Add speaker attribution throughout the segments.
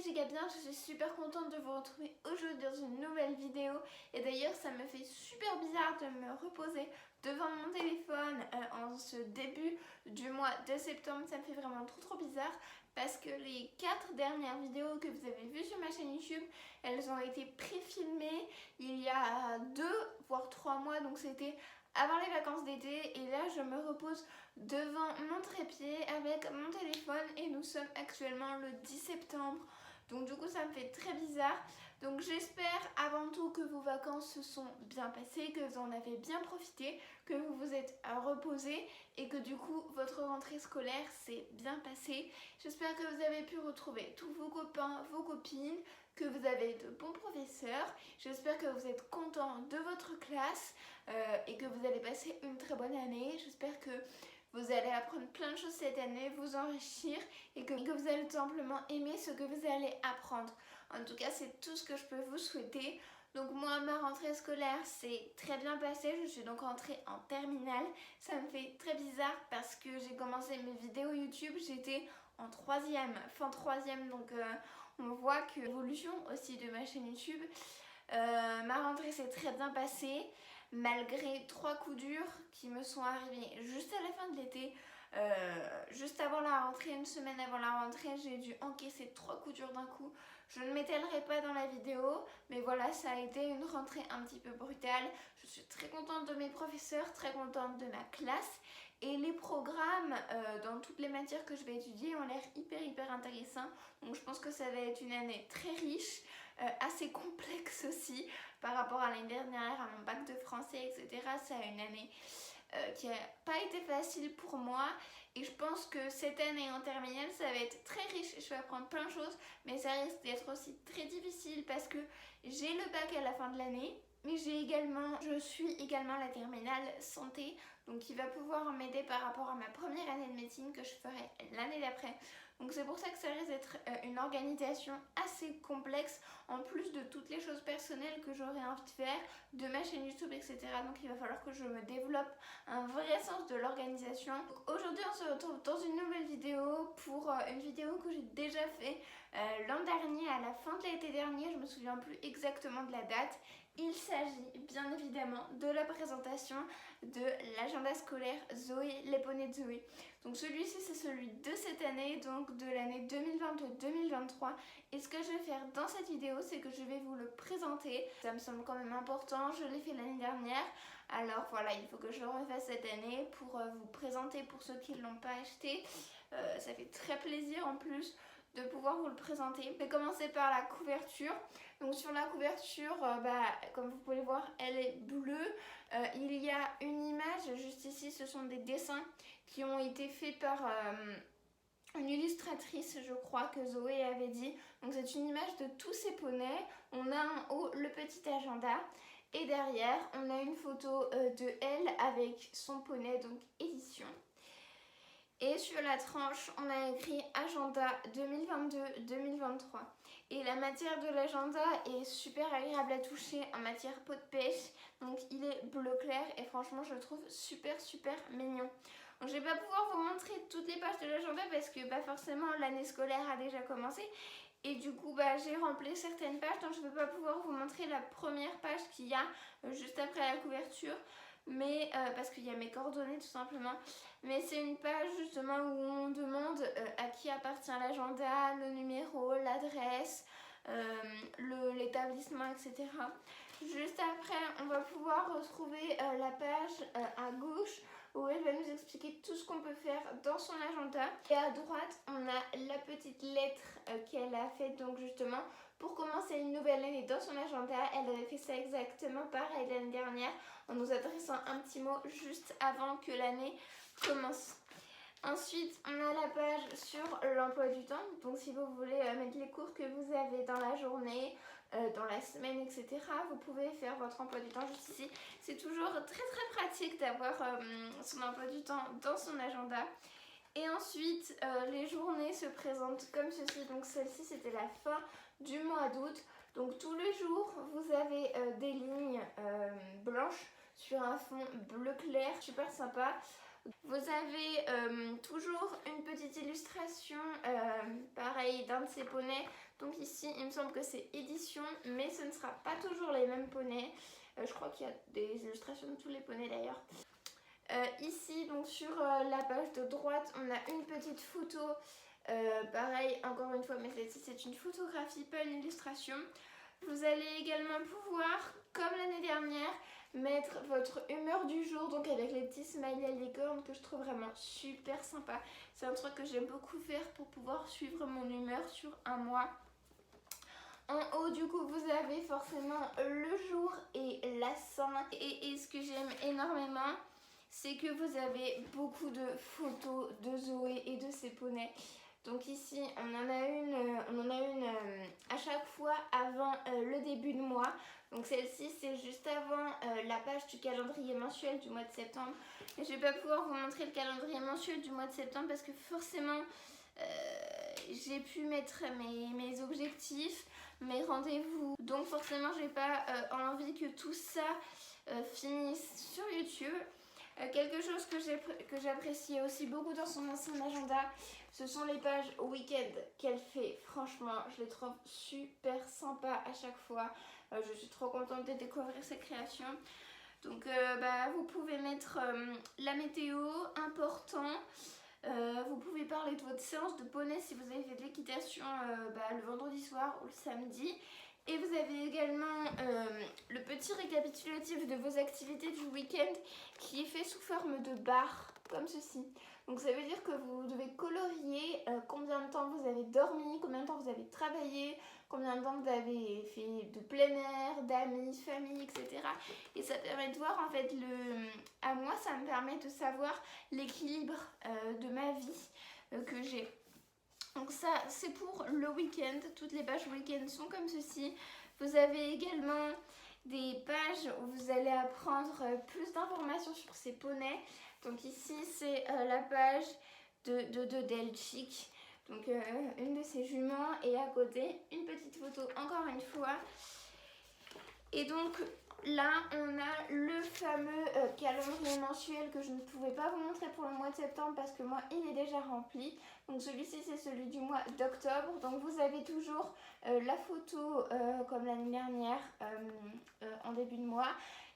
Speaker 1: les giga bien, je suis super contente de vous retrouver aujourd'hui dans une nouvelle vidéo. Et d'ailleurs ça me fait super bizarre de me reposer devant mon téléphone en ce début du mois de septembre. Ça me fait vraiment trop bizarre parce que les 4 dernières vidéos que vous avez vues sur ma chaîne YouTube, elles ont été pré-filmées il y a 2 voire 3 mois, donc c'était avant les vacances d'été. Et là je me repose devant mon trépied avec mon téléphone et nous sommes actuellement le 10 septembre, donc du coup ça me fait très bizarre. Donc j'espère avant tout que vos vacances se sont bien passées, que vous en avez bien profité, que vous vous êtes reposés et que du coup votre rentrée scolaire s'est bien passée. J'espère que vous avez pu retrouver tous vos copains, vos copines, que vous avez de bons professeurs. J'espère que vous êtes contents de votre classe et que vous allez passer une très bonne année. J'espère que vous allez apprendre plein de choses cette année, vous enrichir et que vous allez tout simplement aimer ce que vous allez apprendre. En tout cas, c'est tout ce que je peux vous souhaiter. Donc moi, ma rentrée scolaire s'est très bien passée. Je suis donc rentrée en terminale. Ça me fait très bizarre parce que j'ai commencé mes vidéos YouTube, j'étais en troisième, fin troisième. Donc on voit que l'évolution aussi de ma chaîne YouTube. Ma rentrée s'est très bien passée. Malgré 3 coups durs qui me sont arrivés juste à la fin de l'été, juste avant la rentrée, une semaine avant la rentrée, j'ai dû encaisser 3 coups durs d'un coup. Je ne m'étalerai pas dans la vidéo, mais voilà, ça a été une rentrée un petit peu brutale. Je suis très contente de mes professeurs, très contente de ma classe. Et les programmes dans toutes les matières que je vais étudier ont l'air hyper intéressants. Donc je pense que ça va être une année très riche, assez complexe aussi par rapport à l'année dernière, à mon bac de français, etc. C'est une année qui n'a pas été facile pour moi. Et je pense que cette année en terminale, ça va être très riche. Je vais apprendre plein de choses, mais ça risque d'être aussi très difficile parce que j'ai le bac à la fin de l'année. Mais je suis également la terminale santé, donc qui va pouvoir m'aider par rapport à ma première année de médecine que je ferai l'année d'après. Donc c'est pour ça que ça risque d'être une organisation assez complexe, en plus de toutes les choses personnelles que j'aurais envie de faire, de ma chaîne YouTube, etc. Donc il va falloir que je me développe un vrai sens de l'organisation. Aujourd'hui on se retrouve dans une nouvelle vidéo pour une vidéo que j'ai déjà fait l'an dernier, à la fin de l'été dernier, je me souviens plus exactement de la date. Il s'agit bien évidemment de la présentation de l'agenda scolaire Zoé, les poneys de Zoé. Donc celui-ci c'est celui de cette année, donc de l'année 2022-2023. Et ce que je vais faire dans cette vidéo, c'est que je vais vous le présenter. Ça me semble quand même important, je l'ai fait l'année dernière. Alors voilà, il faut que je le refasse cette année pour vous présenter pour ceux qui ne l'ont pas acheté. Ça fait très plaisir en plus de pouvoir vous le présenter. Je vais commencer par la couverture. Donc sur la couverture, comme vous pouvez voir, elle est bleue. Il y a une image juste ici, ce sont des dessins qui ont été faits par une illustratrice, je crois, que Zoé avait dit. Donc c'est une image de tous ces poneys. On a en haut le petit agenda et derrière on a une photo de elle avec son poney, donc édition. Et sur la tranche, on a écrit agenda 2022-2023. Et la matière de l'agenda est super agréable à toucher en matière peau de pêche. Donc il est bleu clair et franchement je le trouve super mignon. Donc je vais pas pouvoir vous montrer toutes les pages de l'agenda parce que forcément l'année scolaire a déjà commencé. Et du coup j'ai rempli certaines pages, donc je ne vais pas pouvoir vous montrer la première page qu'il y a juste après la couverture. Mais parce qu'il y a mes coordonnées tout simplement. Mais c'est une page justement où on demande à qui appartient l'agenda, le numéro, l'adresse, l'établissement, etc. Juste après, on va pouvoir retrouver la page à gauche où elle va nous expliquer tout ce qu'on peut faire dans son agenda. Et à droite, on a la petite lettre qu'elle a faite donc justement pour commencer une nouvelle année dans son agenda. Elle avait fait ça exactement pareil l'année dernière en nous adressant un petit mot juste avant que l'année commence. Ensuite, on a la page sur l'emploi du temps. Donc si vous voulez mettre les cours que vous avez dans la journée, dans la semaine, etc., vous pouvez faire votre emploi du temps juste ici. C'est toujours très pratique d'avoir son emploi du temps dans son agenda. Et ensuite, les journées se présentent comme ceci. Donc celle-ci, c'était la fin du mois d'août. Donc tous les jours, vous avez des lignes blanches sur un fond bleu clair, super sympa. Vous avez toujours une petite illustration, pareil, d'un de ces poneys. Donc ici, il me semble que c'est édition, mais ce ne sera pas toujours les mêmes poneys. Je crois qu'il y a des illustrations de tous les poneys d'ailleurs. Ici, donc sur la page de droite, on a une petite photo. Pareil, encore une fois, mais celle-ci c'est une photographie, pas une illustration. Vous allez également pouvoir, comme l'année dernière, mettre votre humeur du jour, donc avec les petits smileys à licorne que je trouve vraiment super sympa. C'est un truc que j'aime beaucoup faire pour pouvoir suivre mon humeur sur un mois. En haut, du coup, vous avez forcément le jour et la Saint. Et ce que j'aime énormément, c'est que vous avez beaucoup de photos de Zoé et de ses poneys. Donc ici, on en a une à chaque fois avant le début de mois. Donc celle-ci, c'est juste avant la page du calendrier mensuel du mois de septembre. Mais je ne vais pas pouvoir vous montrer le calendrier mensuel du mois de septembre parce que forcément, j'ai pu mettre mes objectifs, mes rendez-vous. Donc forcément, j'ai pas envie que tout ça finisse sur YouTube. Quelque chose que j'apprécie aussi beaucoup dans son ancien agenda, ce sont les pages week-end qu'elle fait. Franchement, je les trouve super sympas à chaque fois. Je suis trop contente de découvrir ses créations. Donc vous pouvez mettre la météo, important. Vous pouvez parler de votre séance de poney si vous avez fait de l'équitation le vendredi soir ou le samedi. Et vous avez également le petit récapitulatif de vos activités du week-end qui est fait sous forme de barres, comme ceci. Donc ça veut dire que vous devez colorier combien de temps vous avez dormi, combien de temps vous avez travaillé, combien de temps vous avez fait de plein air, d'amis, famille, etc. Et ça permet de voir en fait, à moi ça me permet de savoir l'équilibre de ma vie que j'ai. Donc ça c'est pour le week-end, toutes les pages week-end sont comme ceci. Vous avez également des pages où vous allez apprendre plus d'informations sur ces poneys. Donc ici c'est la page de Delchic, donc une de ses juments, et à côté une petite photo encore une fois. Et donc là on a le fameux calendrier mensuel que je ne pouvais pas vous montrer pour le mois de septembre parce que moi il est déjà rempli. Donc celui-ci c'est celui du mois d'octobre. Donc vous avez toujours la photo comme l'année dernière en début de mois.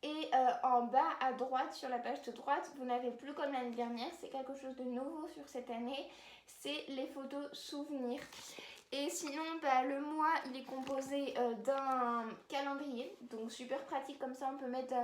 Speaker 1: Et en bas à droite, sur la page de droite, vous n'avez plus comme l'année dernière, c'est quelque chose de nouveau sur cette année, c'est les photos souvenirs. Et sinon, le mois, il est composé d'un calendrier, donc super pratique, comme ça on peut mettre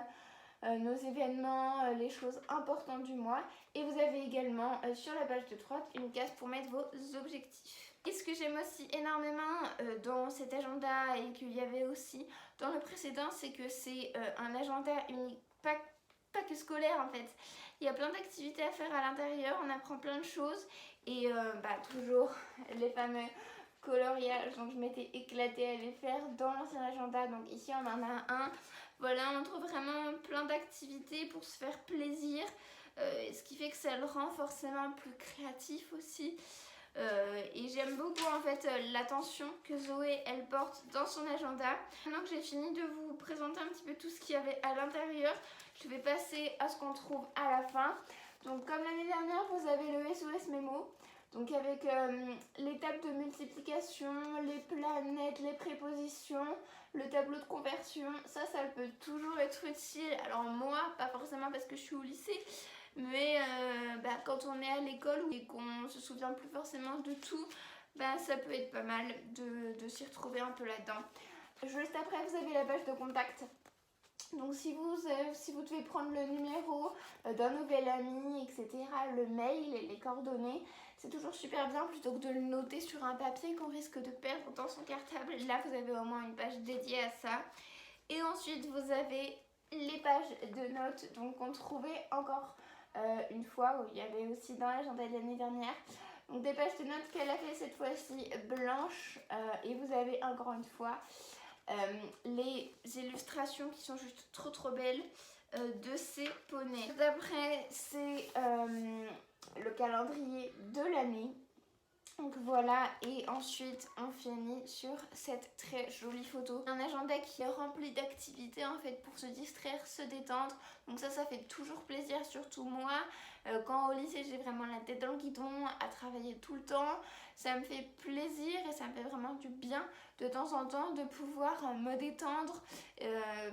Speaker 1: nos événements, les choses importantes du mois. Et vous avez également sur la page de droite une case pour mettre vos objectifs. Et ce que j'aime aussi énormément dans cet agenda et qu'il y avait aussi dans le précédent, c'est que c'est un agenda unique, pas que scolaire en fait. Il y a plein d'activités à faire à l'intérieur, on apprend plein de choses et toujours les fameux coloriages, donc je m'étais éclatée à les faire dans l'ancien agenda. Donc ici on en a un. Voilà, on trouve vraiment plein d'activités pour se faire plaisir, ce qui fait que ça le rend forcément plus créatif aussi. Et j'aime beaucoup en fait l'attention que Zoé elle porte dans son agenda. Maintenant que j'ai fini de vous présenter un petit peu tout ce qu'il y avait à l'intérieur, je vais passer à ce qu'on trouve à la fin. Donc comme l'année dernière, vous avez le SOS Mémo. Donc avec l'étape de multiplication, les planètes, les prépositions, le tableau de conversion, ça peut toujours être utile. Alors moi, pas forcément parce que je suis au lycée, mais quand on est à l'école et qu'on se souvient plus forcément de tout, ça peut être pas mal de s'y retrouver un peu là-dedans. Juste après, vous avez la page de contact. Donc si vous devez prendre le numéro d'un nouvel ami, etc., le mail et les coordonnées, c'est toujours super bien plutôt que de le noter sur un papier qu'on risque de perdre dans son cartable. Là, vous avez au moins une page dédiée à ça. Et ensuite, vous avez les pages de notes, donc qu'on trouvait encore une fois, où il y avait aussi dans l'agenda de l'année dernière. Donc des pages de notes qu'elle a fait cette fois-ci blanches, et vous avez encore une fois les illustrations qui sont juste trop belles de ces poneys. D'après, c'est le calendrier de l'année. Donc voilà, et ensuite on finit sur cette très jolie photo. Un agenda qui est rempli d'activités en fait pour se distraire, se détendre. Donc ça fait toujours plaisir, surtout moi. Quand au lycée j'ai vraiment la tête dans le guidon à travailler tout le temps, ça me fait plaisir et ça me fait vraiment du bien de temps en temps de pouvoir me détendre,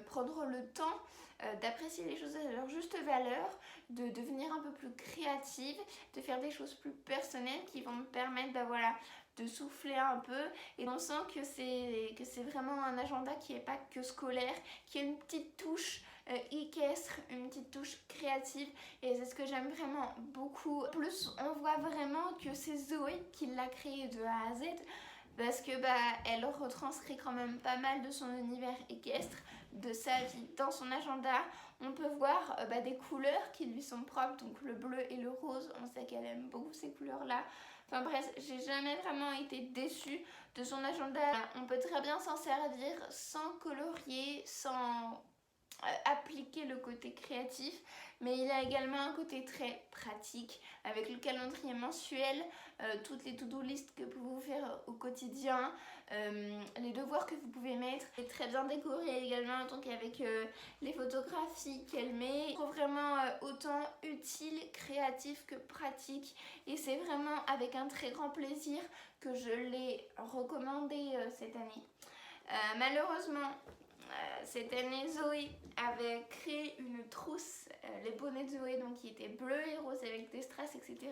Speaker 1: prendre le temps d'apprécier les choses à leur juste valeur, de devenir un peu plus créative, de faire des choses plus personnelles qui vont me permettre voilà, de souffler un peu. Et on sent que c'est vraiment un agenda qui n'est pas que scolaire, qui a une petite touche équestre, une petite touche créative, et c'est ce que j'aime vraiment beaucoup. En plus, on voit vraiment que c'est Zoé qui l'a créé de A à Z, parce que elle retranscrit quand même pas mal de son univers équestre, de sa vie dans son agenda. On peut voir des couleurs qui lui sont propres, donc le bleu et le rose. On sait qu'elle aime beaucoup ces couleurs là. Enfin bref, j'ai jamais vraiment été déçue de son agenda. On peut très bien s'en servir sans colorier, sans appliquer le côté créatif, mais il a également un côté très pratique avec le calendrier mensuel, toutes les to-do list que vous pouvez faire au quotidien, les devoirs que vous pouvez mettre. Elle est très bien décorée également, donc avec les photographies qu'elle met. Je trouve vraiment autant utile, créatif que pratique, et c'est vraiment avec un très grand plaisir que je l'ai recommandé cette année. Malheureusement, cette année, Zoé avait créé une trousse, les bonnets de Zoé, donc qui étaient bleus et roses avec des strass, etc.,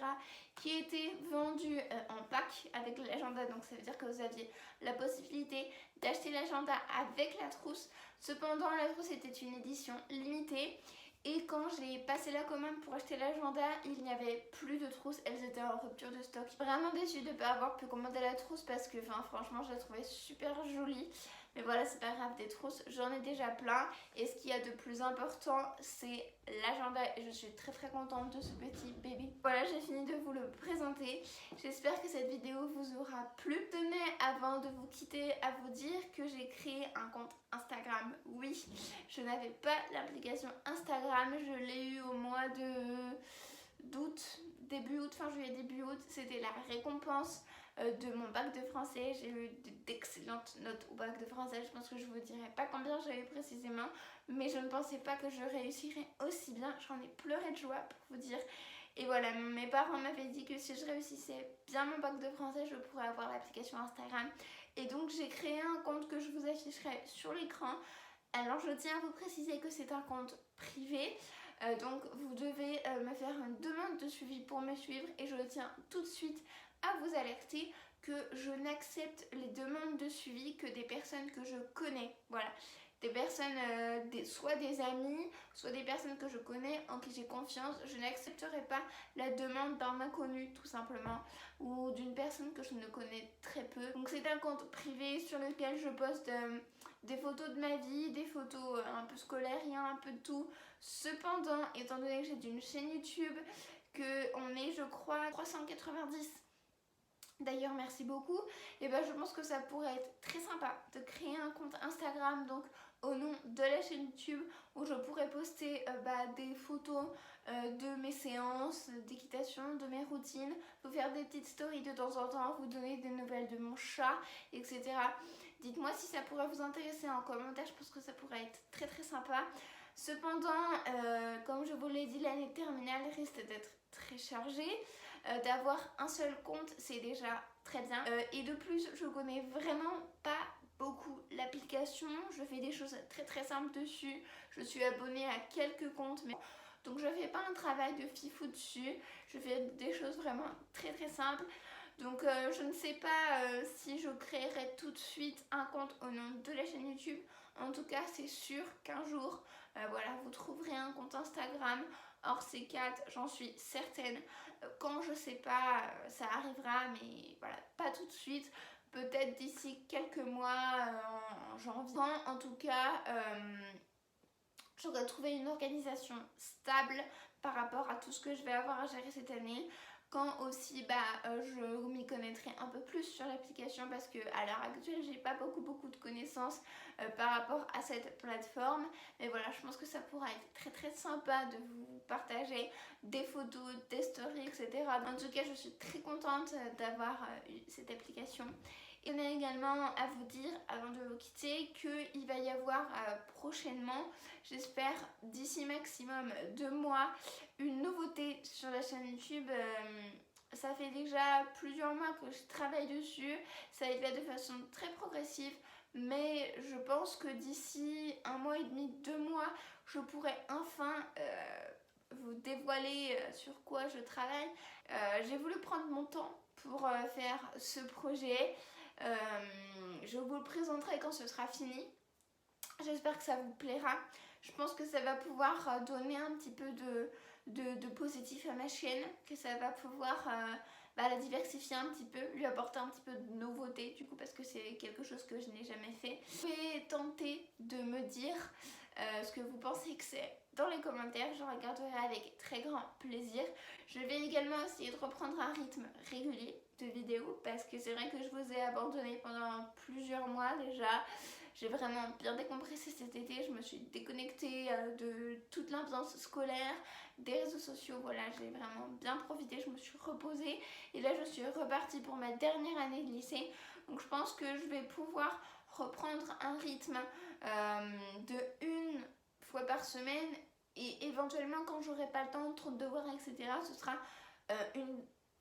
Speaker 1: qui étaient vendus en pack avec l'agenda. Donc ça veut dire que vous aviez la possibilité d'acheter l'agenda avec la trousse. Cependant, la trousse était une édition limitée. Et quand j'ai passé la commande pour acheter l'agenda, il n'y avait plus de trousse, elles étaient en rupture de stock. Vraiment déçue de ne pas avoir pu commander la trousse parce que franchement je la trouvais super jolie. Mais voilà, c'est pas grave, des trousses, j'en ai déjà plein. Et ce qu'il y a de plus important, c'est l'agenda. Et je suis très très contente de ce petit bébé. Voilà, j'ai fini de vous le présenter. J'espère que cette vidéo vous aura plu. Tenez, avant de vous quitter, à vous dire que j'ai créé un compte Instagram. Oui, je n'avais pas l'application Instagram. Je l'ai eu au mois d'août, début août, fin juillet, début août. C'était la récompense de mon bac de français. J'ai eu d'excellentes notes au bac de français. Je pense que je vous dirai pas combien j'ai eu précisément, mais je ne pensais pas que je réussirais aussi bien. J'en ai pleuré de joie pour vous dire. Et voilà, mes parents m'avaient dit que si je réussissais bien mon bac de français, je pourrais avoir l'application Instagram. Et donc j'ai créé un compte que je vous afficherai sur l'écran. Alors je tiens à vous préciser que c'est un compte privé. Donc vous devez me faire une demande de suivi pour me suivre, et je tiens tout de suite à vous alerter que je n'accepte les demandes de suivi que des personnes que je connais. Voilà, des personnes, soit des amis, soit des personnes que je connais, en qui j'ai confiance. Je n'accepterai pas la demande d'un inconnu tout simplement, ou d'une personne que je ne connais très peu. Donc c'est un compte privé sur lequel je poste des photos de ma vie, des photos un peu scolaires, il y a un peu de tout. Cependant, étant donné que j'ai une chaîne YouTube, qu'on est je crois 390, d'ailleurs merci beaucoup, et je pense que ça pourrait être très sympa de créer un compte Instagram donc au nom de la chaîne YouTube, où je pourrais poster des photos de mes séances d'équitation, de mes routines, vous faire des petites stories de temps en temps, vous donner des nouvelles de mon chat, etc. Dites-moi si ça pourrait vous intéresser en commentaire, je pense que ça pourrait être très très sympa. Cependant, comme je vous l'ai dit, l'année terminale risque d'être très chargée. D'avoir un seul compte, c'est déjà très bien. Et de plus, je connais vraiment pas beaucoup l'application. Je fais des choses très très simples dessus. Je suis abonnée à quelques comptes, mais donc je fais pas un travail de fifou dessus. Je fais des choses vraiment très très simples. Donc je ne sais pas si je créerai tout de suite un compte au nom de la chaîne YouTube. En tout cas, c'est sûr qu'un jour, voilà, vous trouverez un compte Instagram hors C4, j'en suis certaine. Quand je sais pas, ça arrivera, mais voilà, pas tout de suite. Peut-être d'ici quelques mois, en janvier. En tout cas, j'aurais trouvé une organisation stable par rapport à tout ce que je vais avoir à gérer cette année. Quand aussi je m'y connaîtrai un peu plus sur l'application, parce que à l'heure actuelle j'ai pas beaucoup de connaissances par rapport à cette plateforme. Mais voilà, je pense que ça pourra être très très sympa de vous partager des photos, des stories, etc. En tout cas, je suis très contente d'avoir eu cette application. Et on a également à vous dire, avant de vous quitter, qu'il va y avoir prochainement, j'espère d'ici maximum 2 mois, une nouveauté sur la chaîne YouTube. Ça fait déjà plusieurs mois que je travaille dessus, ça va être fait de façon très progressive, mais je pense que d'ici 1 mois et demi, 2 mois, je pourrai enfin vous dévoiler sur quoi je travaille. J'ai voulu prendre mon temps pour faire ce projet. Je vous le présenterai quand ce sera fini. J'espère que ça vous plaira. Je pense que ça va pouvoir donner un petit peu de positif à ma chaîne, que ça va pouvoir la diversifier un petit peu, lui apporter un petit peu de nouveauté du coup, parce que c'est quelque chose que je n'ai jamais fait. Vous pouvez tenter de me dire ce que vous pensez que c'est dans les commentaires, je regarderai avec très grand plaisir. Je vais également essayer de reprendre un rythme régulier de vidéos, parce que c'est vrai que je vous ai abandonné pendant plusieurs mois déjà. J'ai vraiment bien décompressé cet été, je me suis déconnectée de toute l'ambiance scolaire, des réseaux sociaux, voilà, j'ai vraiment bien profité, je me suis reposée et là je suis repartie pour ma dernière année de lycée. Donc je pense que je vais pouvoir reprendre un rythme de 1 fois par semaine et éventuellement quand j'aurai pas le temps, trop de devoirs, etc. ce sera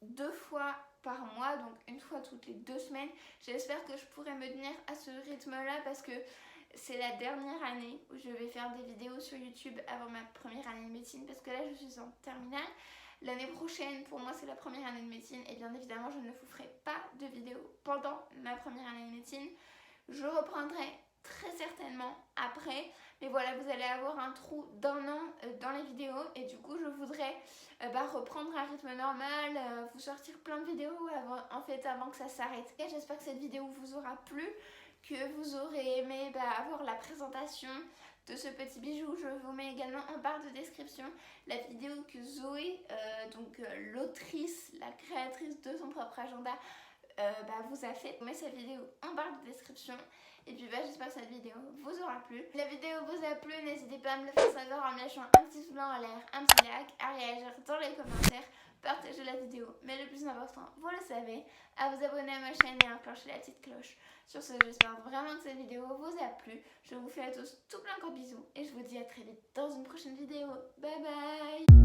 Speaker 1: 2 fois par mois, donc 1 fois toutes les 2 semaines. J'espère que je pourrai me tenir à ce rythme-là parce que c'est la dernière année où je vais faire des vidéos sur YouTube avant ma première année de médecine, parce que là je suis en terminale. L'année prochaine, pour moi, c'est la première année de médecine et bien évidemment, je ne vous ferai pas de vidéos pendant ma première année de médecine. Je reprendrai très certainement après, mais voilà, vous allez avoir un trou d'1 an dans les vidéos et du coup je voudrais reprendre un rythme normal, vous sortir plein de vidéos avant que ça s'arrête. J'espère que cette vidéo vous aura plu, que vous aurez aimé avoir la présentation de ce petit bijou. Je vous mets également en barre de description la vidéo que Zoé, l'autrice, la créatrice de son propre agenda, vous a fait. Je mets sa vidéo en barre de description. Et puis j'espère que cette vidéo vous aura plu. Si la vidéo vous a plu, n'hésitez pas à me le faire savoir en me lâchant un petit pouce blanc en l'air, un petit like, à réagir dans les commentaires, partager la vidéo. Mais le plus important, vous le savez, à vous abonner à ma chaîne et à enclencher la petite cloche. Sur ce, j'espère vraiment que cette vidéo vous a plu. Je vous fais à tous tout plein de gros bisous et je vous dis à très vite dans une prochaine vidéo. Bye bye!